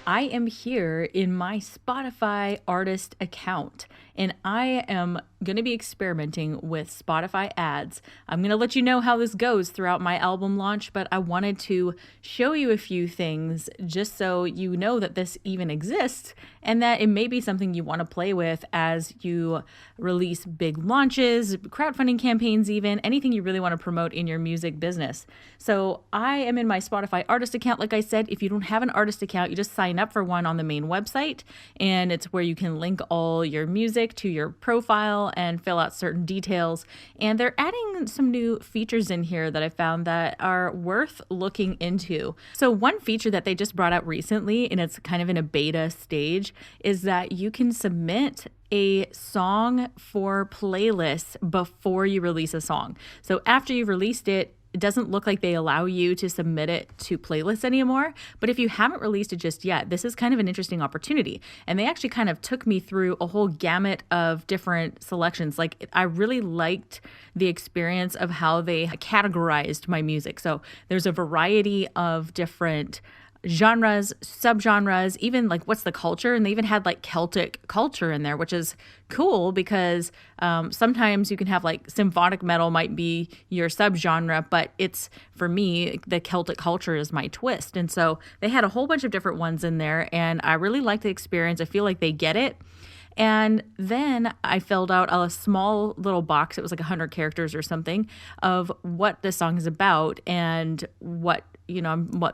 I am here in my Spotify artist account, and I am going to be experimenting with Spotify ads. I'm going to let you know how this goes throughout my album launch, but I wanted to show you a few things just so you know that this even exists and that it may be something you want to play with as you release big launches, crowdfunding campaigns, even anything you really want to promote in your music business. So I am in my Spotify artist account. Like I said, if you don't have an artist account, you just sign up for one on the main website, and it's where you can link all your music to your profile and fill out certain details. And they're adding some new features in here that I found that are worth looking into. So one feature that they just brought out recently, and it's kind of in a beta stage, is that you can submit a song for playlists before you release a song. So after you've released it, it doesn't look like they allow you to submit it to playlists anymore. But if you haven't released it just yet, this is kind of an interesting opportunity. And they actually kind of took me through a whole gamut of different selections. Like, I really liked the experience of how they categorized my music. So there's a variety of different genres, subgenres, even like what's the culture, and they even had like Celtic culture in there, which is cool because sometimes you can have like symphonic metal might be your subgenre, but it's, for me, the Celtic culture is my twist. And so they had a whole bunch of different ones in there, and I really liked the experience. I feel like they get it. And then I filled out a small little box, it was like 100 characters or something, of what this song is about and what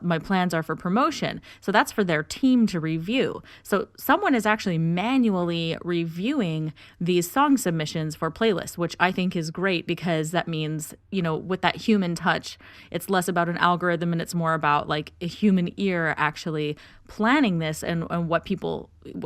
my plans are for promotion. So that's for their team to review. So someone is actually manually reviewing these song submissions for playlists, which I think is great because that means, with that human touch, it's less about an algorithm and it's more about like a human ear actually planning this and what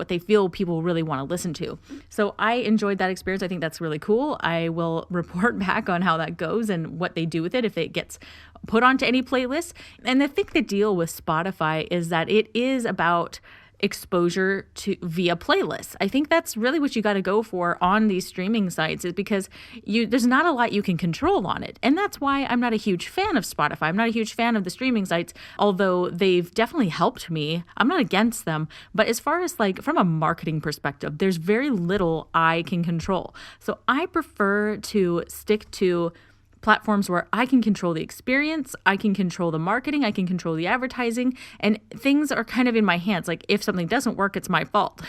they feel people really want to listen to. So I enjoyed that experience. I think that's really cool. I will report back on how that goes and what they do with it if it gets put onto any playlist. And I think the deal with Spotify is that it is about exposure to via playlists. I think that's really what you got to go for on these streaming sites, is because there's not a lot you can control on it. And that's why I'm not a huge fan of Spotify. I'm not a huge fan of the streaming sites, although they've definitely helped me. I'm not against them, but as far as like from a marketing perspective, there's very little I can control. So I prefer to stick to platforms where I can control the experience, I can control the marketing, I can control the advertising, and things are kind of in my hands. Like, if something doesn't work, it's my fault.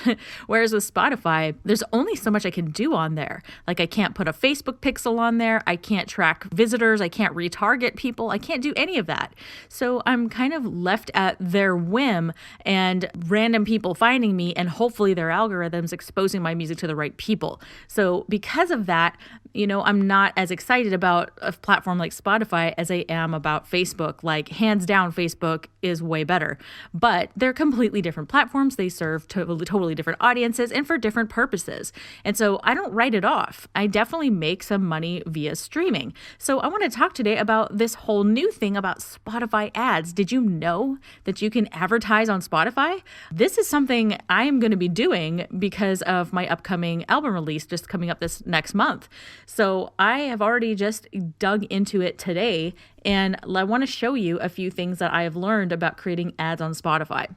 Whereas with Spotify, there's only so much I can do on there. Like, I can't put a Facebook pixel on there, I can't track visitors, I can't retarget people, I can't do any of that. So I'm kind of left at their whim and random people finding me, and hopefully their algorithms exposing my music to the right people. So because of that, I'm not as excited about a platform like Spotify as I am about Facebook. Like, hands down, Facebook is way better. But they're completely different platforms. They serve totally different audiences and for different purposes. And so I don't write it off. I definitely make some money via streaming. So I want to talk today about this whole new thing about Spotify ads. Did you know that you can advertise on Spotify? This is something I'm going to be doing because of my upcoming album release just coming up this next month. So I have already just dug into it today, and I want to show you a few things that I have learned about creating ads on Spotify.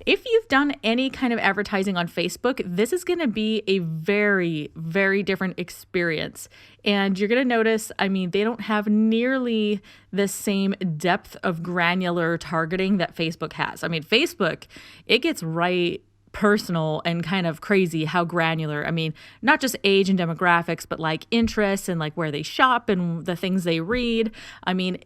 If you've done any kind of advertising on Facebook, this is going to be a very, very different experience. And you're going to notice, they don't have nearly the same depth of granular targeting that Facebook has. Facebook, it gets right personal and kind of crazy how granular. Not just age and demographics, but like interests and like where they shop and the things they read.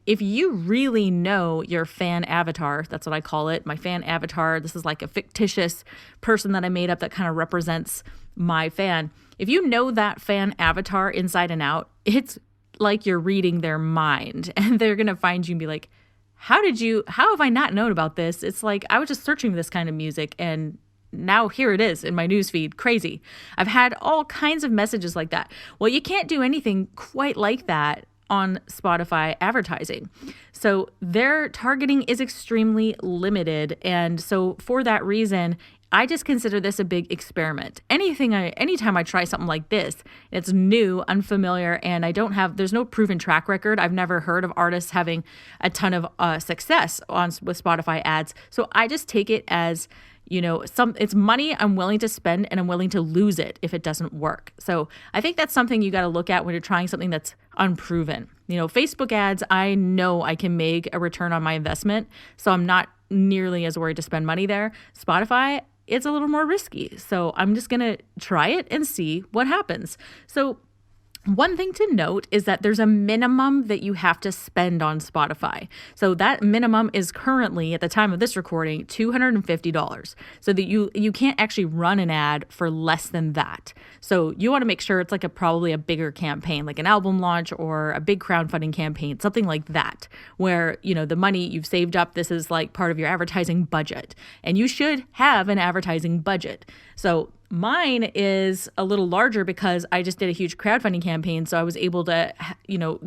If you really know your fan avatar, that's what I call it, my fan avatar. This is like a fictitious person that I made up that kind of represents my fan. If you know that fan avatar inside and out, it's like you're reading their mind, and they're going to find you and be like, how have I not known about this? It's like, I was just searching this kind of music and now here it is in my newsfeed. Crazy. I've had all kinds of messages like that. Well, you can't do anything quite like that on Spotify advertising. So their targeting is extremely limited. And so for that reason, I just consider this a big experiment. Anytime I try something like this, it's new, unfamiliar, and there's no proven track record. I've never heard of artists having a ton of success with Spotify ads. So I just take it as, It's money I'm willing to spend, and I'm willing to lose it if it doesn't work. So I think that's something you got to look at when you're trying something that's unproven. Facebook ads, I know I can make a return on my investment, so I'm not nearly as worried to spend money there. Spotify, it's a little more risky. So I'm just going to try it and see what happens. So one thing to note is that there's a minimum that you have to spend on Spotify. So that minimum is currently, at the time of this recording, $250. So that you can't actually run an ad for less than that. So you want to make sure it's like probably a bigger campaign, like an album launch or a big crowdfunding campaign, something like that, where, the money you've saved up, this is like part of your advertising budget. And you should have an advertising budget. So mine is a little larger because I just did a huge crowdfunding campaign. So I was able to,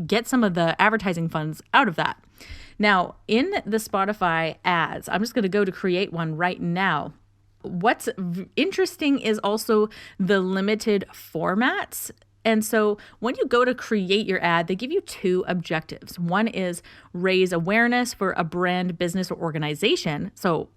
get some of the advertising funds out of that. Now, in the Spotify ads, I'm just going to go to create one right now. What's interesting is also the limited formats. And so when you go to create your ad, they give you two objectives. One is raise awareness for a brand, business, or organization. So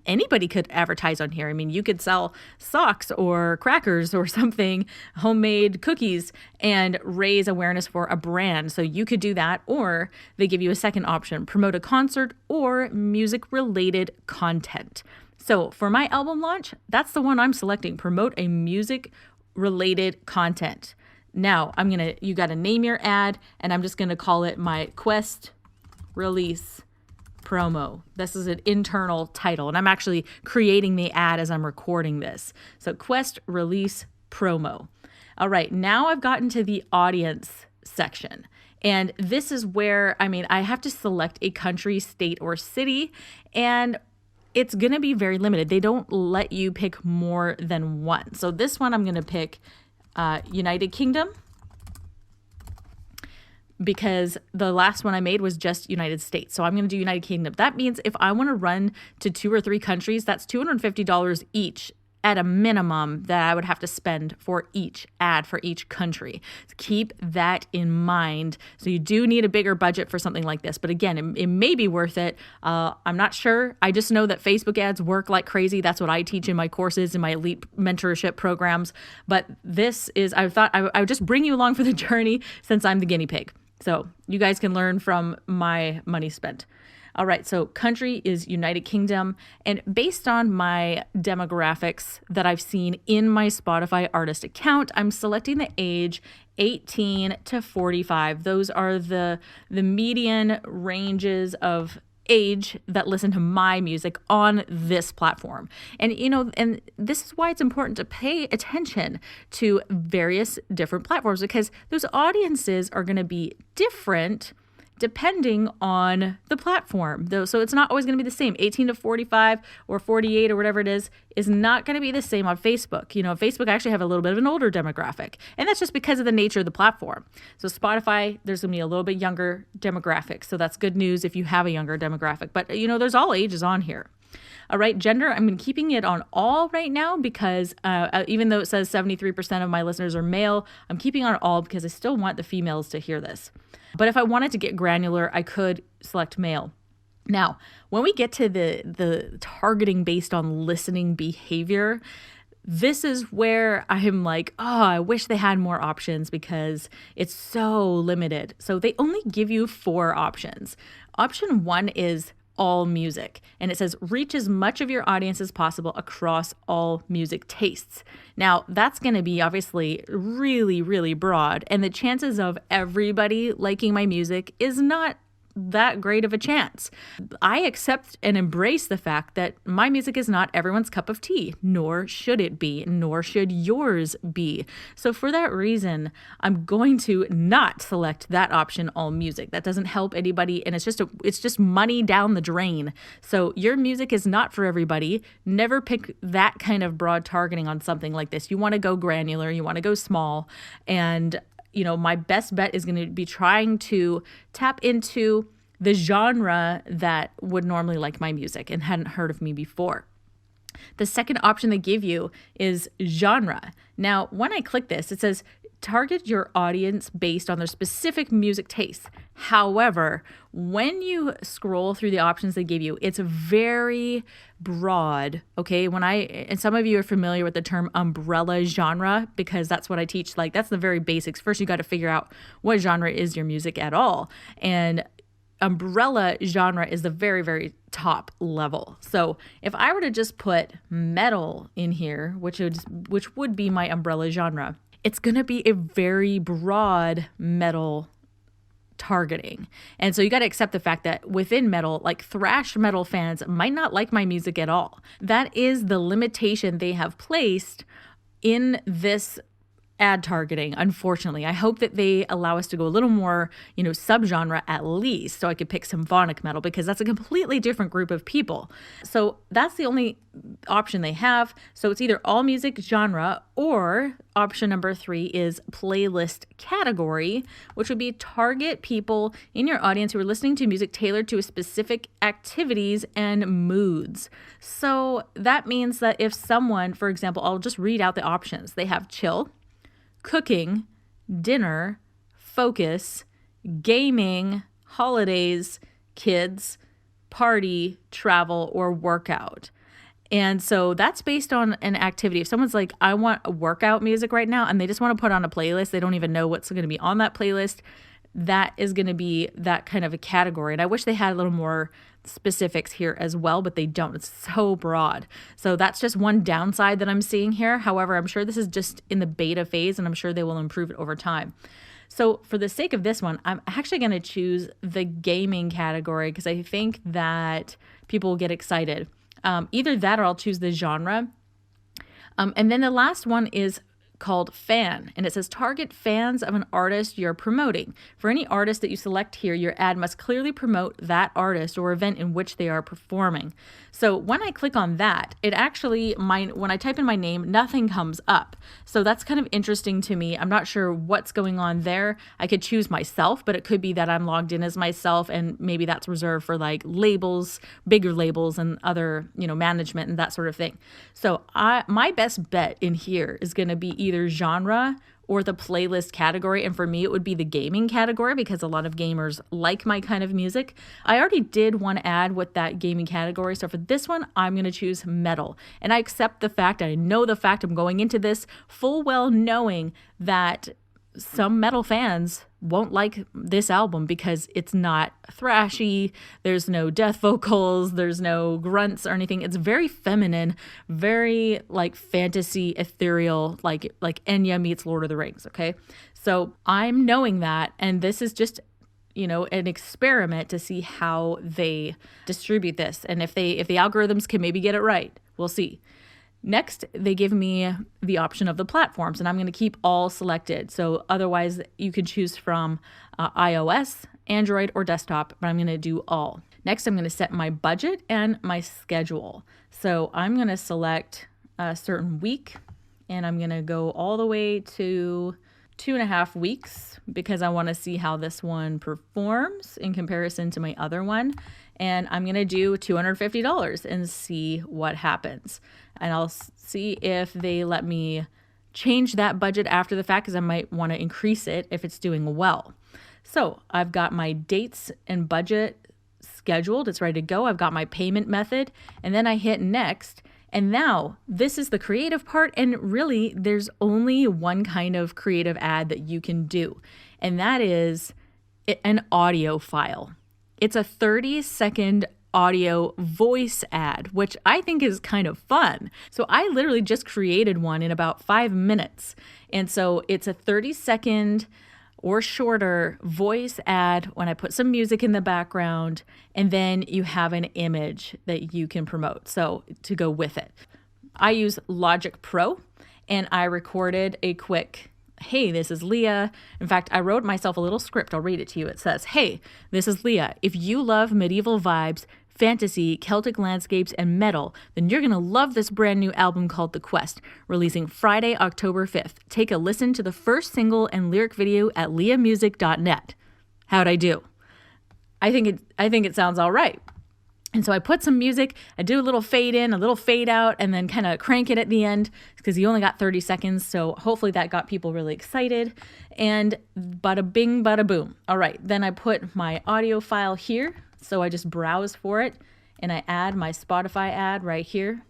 anybody could advertise on here. You could sell socks or crackers or something, homemade cookies, and raise awareness for a brand. So you could do that, or they give you a second option, promote a concert or music-related content. So for my album launch, that's the one I'm selecting, promote a music-related content. Now, you got to name your ad, and I'm just going to call it my Quest Release Promo. This is an internal title, and I'm actually creating the ad as I'm recording this. So Quest Release Promo. All right, now I've gotten to the audience section. And this is where, I have to select a country, state, or city, and it's going to be very limited. They don't let you pick more than one. So this one I'm going to pick United Kingdom, because the last one I made was just United States. So I'm going to do United Kingdom. That means if I want to run to 2 or 3 countries, that's $250 each at a minimum that I would have to spend for each ad for each country. So keep that in mind. So you do need a bigger budget for something like this. But again, it may be worth it. I'm not sure. I just know that Facebook ads work like crazy. That's what I teach in my courses, in my elite mentorship programs. But I thought I would just bring you along for the journey since I'm the guinea pig. So you guys can learn from my money spent. All right, so country is United Kingdom. And based on my demographics that I've seen in my Spotify artist account, I'm selecting the age 18 to 45. Those are the median ranges of age that listen to my music on this platform. And, and this is why it's important to pay attention to various different platforms, because those audiences are going to be different depending on the platform. So it's not always going to be the same. 18 to 45 or 48 or whatever it is not going to be the same on Facebook. Facebook actually have a little bit of an older demographic, and that's just because of the nature of the platform. So Spotify, there's going to be a little bit younger demographic. So that's good news if you have a younger demographic. But, there's all ages on here. All right, gender, I'm keeping it on all right now because even though it says 73% of my listeners are male, I'm keeping on all because I still want the females to hear this. But if I wanted to get granular, I could select male. Now, when we get to the targeting based on listening behavior, this is where I'm like, I wish they had more options because it's so limited. So they only give you 4 options. Option 1 is all music. And it says reach as much of your audience as possible across all music tastes. Now, that's going to be obviously really, really broad. And the chances of everybody liking my music is not that great of a chance. I accept and embrace the fact that my music is not everyone's cup of tea, nor should it be, nor should yours be. So for that reason, I'm going to not select that option, all music. That doesn't help anybody, and it's just money down the drain. So your music is not for everybody. Never pick that kind of broad targeting on something like this. You want to go granular, you want to go small, and my best bet is going to be trying to tap into the genre that would normally like my music and hadn't heard of me before. The second option they give you is genre. Now, when I click this, it says target your audience based on their specific music tastes. However, when you scroll through the options they give you, it's very broad, okay? And some of you are familiar with the term umbrella genre, because that's what I teach. Like, that's the very basics. First, you got to figure out what genre is your music at all. And umbrella genre is the very, very top level. So if I were to just put metal in here, which would be my umbrella genre, it's going to be a very broad metal targeting. And so you got to accept the fact that within metal, like thrash metal fans might not like my music at all. That is the limitation they have placed in this ad targeting, unfortunately. I hope that they allow us to go a little more, subgenre at least, so I could pick symphonic metal, because that's a completely different group of people. So that's the only option they have. So it's either all music genre, or option number 3 is playlist category, which would be target people in your audience who are listening to music tailored to a specific activities and moods. So that means that if someone, for example, I'll just read out the options. They have chill, cooking, dinner, focus, gaming, holidays, kids, party, travel, or workout. And so that's based on an activity. If someone's like, I want a workout music right now, and they just want to put on a playlist, they don't even know what's going to be on that playlist, that is going to be that kind of a category. And I wish they had a little more specifics here as well, but they don't. It's so broad. So that's just one downside that I'm seeing here. However, I'm sure this is just in the beta phase, and I'm sure they will improve it over time. So for the sake of this one, I'm actually going to choose the gaming category, because I think that people will get excited. Either that, or I'll choose the genre. And then the last one is called fan, and it says target fans of an artist you're promoting. For any artist that you select here, your ad must clearly promote that artist or event in which they are performing. So when I click on that, it actually, when I type in my name, nothing comes up. So that's kind of interesting to me. I'm not sure what's going on there. I could choose myself, but it could be that I'm logged in as myself, and maybe that's reserved for like labels, bigger labels, and other, management and that sort of thing. So my best bet in here is going to be either genre or the playlist category. And for me, it would be the gaming category, because a lot of gamers like my kind of music. I already did one ad with that gaming category. So for this one, I'm going to choose metal. And I accept the fact, I know the fact, I'm going into this full well knowing that some metal fans won't like this album because it's not thrashy, there's no death vocals, there's no grunts or anything. It's very feminine, very like fantasy, ethereal, like Enya meets Lord of the Rings, okay? So I'm knowing that, and this is just an experiment to see how they distribute this, and if the algorithms can maybe get it right. We'll see. Next, they give me the option of the platforms, and I'm going to keep all selected. So otherwise, you can choose from iOS, Android, or desktop, but I'm going to do all. Next, I'm going to set my budget and my schedule. So I'm going to select a certain week, and I'm going to go all the way to 2.5 weeks, because I want to see how this one performs in comparison to my other one. And I'm going to do $250 and see what happens. And I'll see if they let me change that budget after the fact, because I might want to increase it if it's doing well. So I've got my dates and budget scheduled. It's ready to go. I've got my payment method, and then I hit next. And now this is the creative part. And really, there's only one kind of creative ad that you can do, and that is an audio file. It's a 30-second audio voice ad, which I think is kind of fun. So I literally just created one in about 5 minutes. And so it's a 30-second or shorter voice ad when I put some music in the background, and then you have an image that you can promote, so to go with it. I use Logic Pro, and I recorded a quick, hey, this is Leah. In fact, I wrote myself a little script. I'll read it to you. It says, hey, this is Leah. If you love medieval vibes, fantasy, Celtic landscapes, and metal, then you're going to love this brand new album called The Quest, releasing Friday, October 5th. Take a listen to the first single and lyric video at leahmusic.net. How'd I do? I think it sounds all right. And so I put some music, I do a little fade in, a little fade out, and then kind of crank it at the end because you only got 30 seconds. So hopefully that got people really excited. And bada bing, bada boom. All right, then I put my audio file here. So I just browse for it and I add my Spotify ad right here.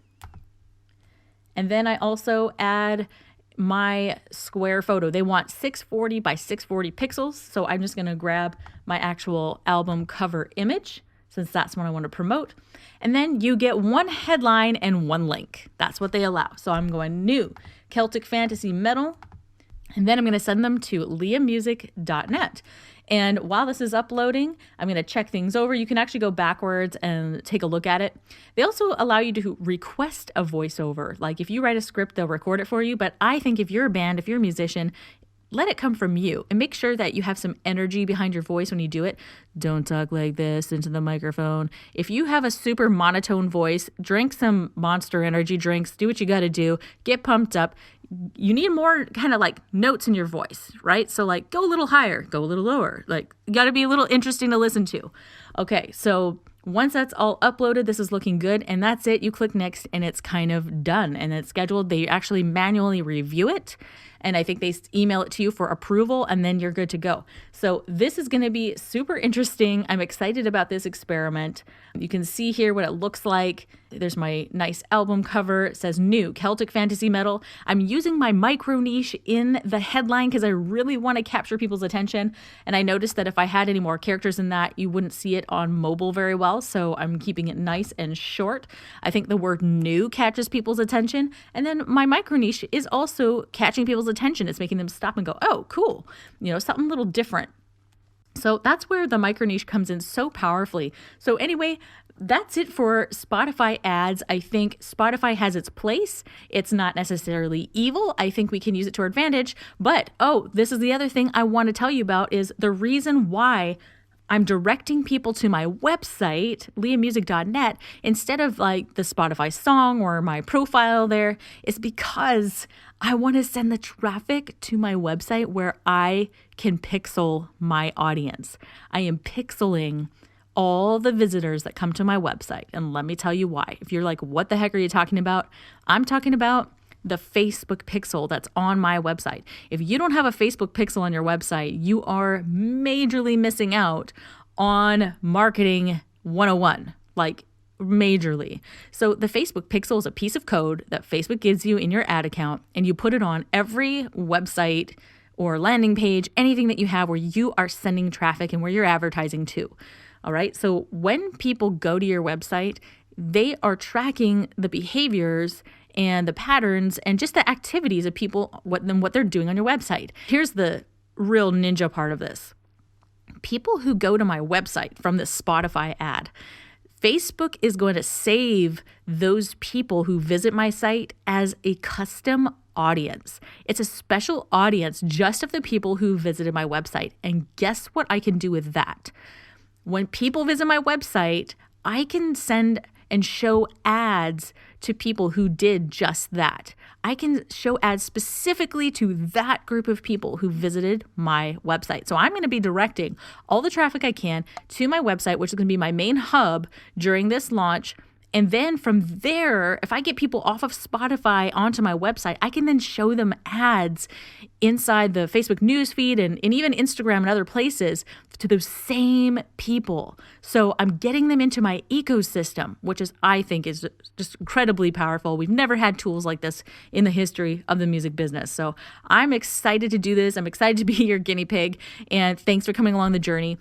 And then I also add my square photo. They want 640 by 640 pixels. So I'm just going to grab my actual album cover image, since that's what I want to promote. And then you get one headline and one link. That's what they allow. So I'm going new Celtic fantasy metal. And then I'm going to send them to leahmusic.net. And while this is uploading, I'm going to check things over. You can actually go backwards and take a look at it. They also allow you to request a voiceover. Like if you write a script, they'll record it for you. But I think if you're a band, if you're a musician, let it come from you and make sure that you have some energy behind your voice when you do it. Don't talk like this into the microphone. If you have a super monotone voice, drink some Monster Energy drinks, do what you got to do, get pumped up. You need more kind of like notes in your voice, right? So like go a little higher, go a little lower. Like you got to be a little interesting to listen to. Okay, so once that's all uploaded, this is looking good, and that's it. You click next, and it's kind of done, and it's scheduled. They actually manually review it, and I think they email it to you for approval, and then you're good to go. So this is going to be super interesting. I'm excited about this experiment. You can see here what it looks like. There's my nice album cover. It says new Celtic fantasy metal. I'm using my micro niche in the headline because I really want to capture people's attention. And I noticed that if I had any more characters in that, you wouldn't see it on mobile very well. So I'm keeping it nice and short. I think the word new catches people's attention. And then my micro niche is also catching people's attention. It's making them stop and go, oh, cool. Something a little different. So that's where the micro niche comes in so powerfully. So anyway, that's it for Spotify ads. I think Spotify has its place. It's not necessarily evil. I think we can use it to our advantage. But, this is the other thing I want to tell you about is the reason why I'm directing people to my website, leahmusic.net, instead of like the Spotify song or my profile there, is because I want to send the traffic to my website where I can pixel my audience. I am pixeling all the visitors that come to my website. And let me tell you why. If you're like, what the heck are you talking about? I'm talking about the Facebook pixel that's on my website. If you don't have a Facebook pixel on your website, you are majorly missing out on marketing 101, like majorly. So the Facebook pixel is a piece of code that Facebook gives you in your ad account, and you put it on every website or landing page, anything that you have where you are sending traffic and where you're advertising to. All right. So when people go to your website, they are tracking the behaviors and the patterns and just the activities of people, what they're doing on your website. Here's the real ninja part of this. People who go to my website from this Spotify ad, Facebook is going to save those people who visit my site as a custom audience. It's a special audience just of the people who visited my website. And guess what I can do with that? When people visit my website, I can send and show ads to people who did just that. I can show ads specifically to that group of people who visited my website. So I'm going to be directing all the traffic I can to my website, which is going to be my main hub during this launch. And then from there, if I get people off of Spotify onto my website, I can then show them ads inside the Facebook newsfeed and even Instagram and other places to those same people. So I'm getting them into my ecosystem, which I think is just incredibly powerful. We've never had tools like this in the history of the music business. So I'm excited to do this. I'm excited to be your guinea pig. And thanks for coming along the journey.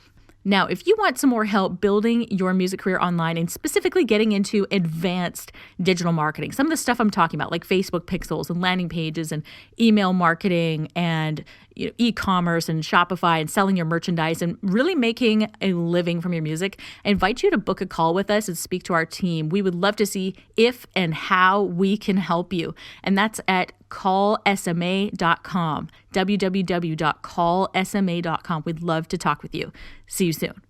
Now, if you want some more help building your music career online and specifically getting into advanced digital marketing, some of the stuff I'm talking about, like Facebook pixels and landing pages and email marketing and e-commerce and Shopify and selling your merchandise and really making a living from your music, I invite you to book a call with us and speak to our team. We would love to see if and how we can help you. And that's at callsma.com, www.callsma.com. We'd love to talk with you. See you soon.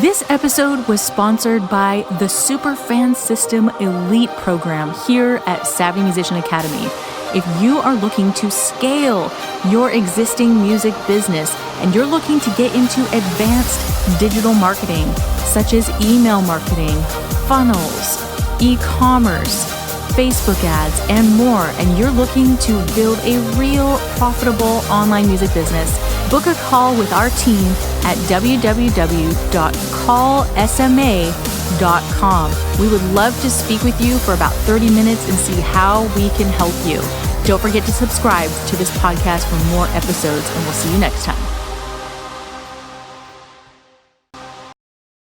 This episode was sponsored by the Superfan System Elite program here at Savvy Musician Academy. If you are looking to scale your existing music business, and you're looking to get into advanced digital marketing, such as email marketing, funnels, e-commerce, Facebook ads, and more, and you're looking to build a real profitable online music business, book a call with our team at www.callsma.com. We would love to speak with you for about 30 minutes and see how we can help you. Don't forget to subscribe to this podcast for more episodes, and we'll see you next time.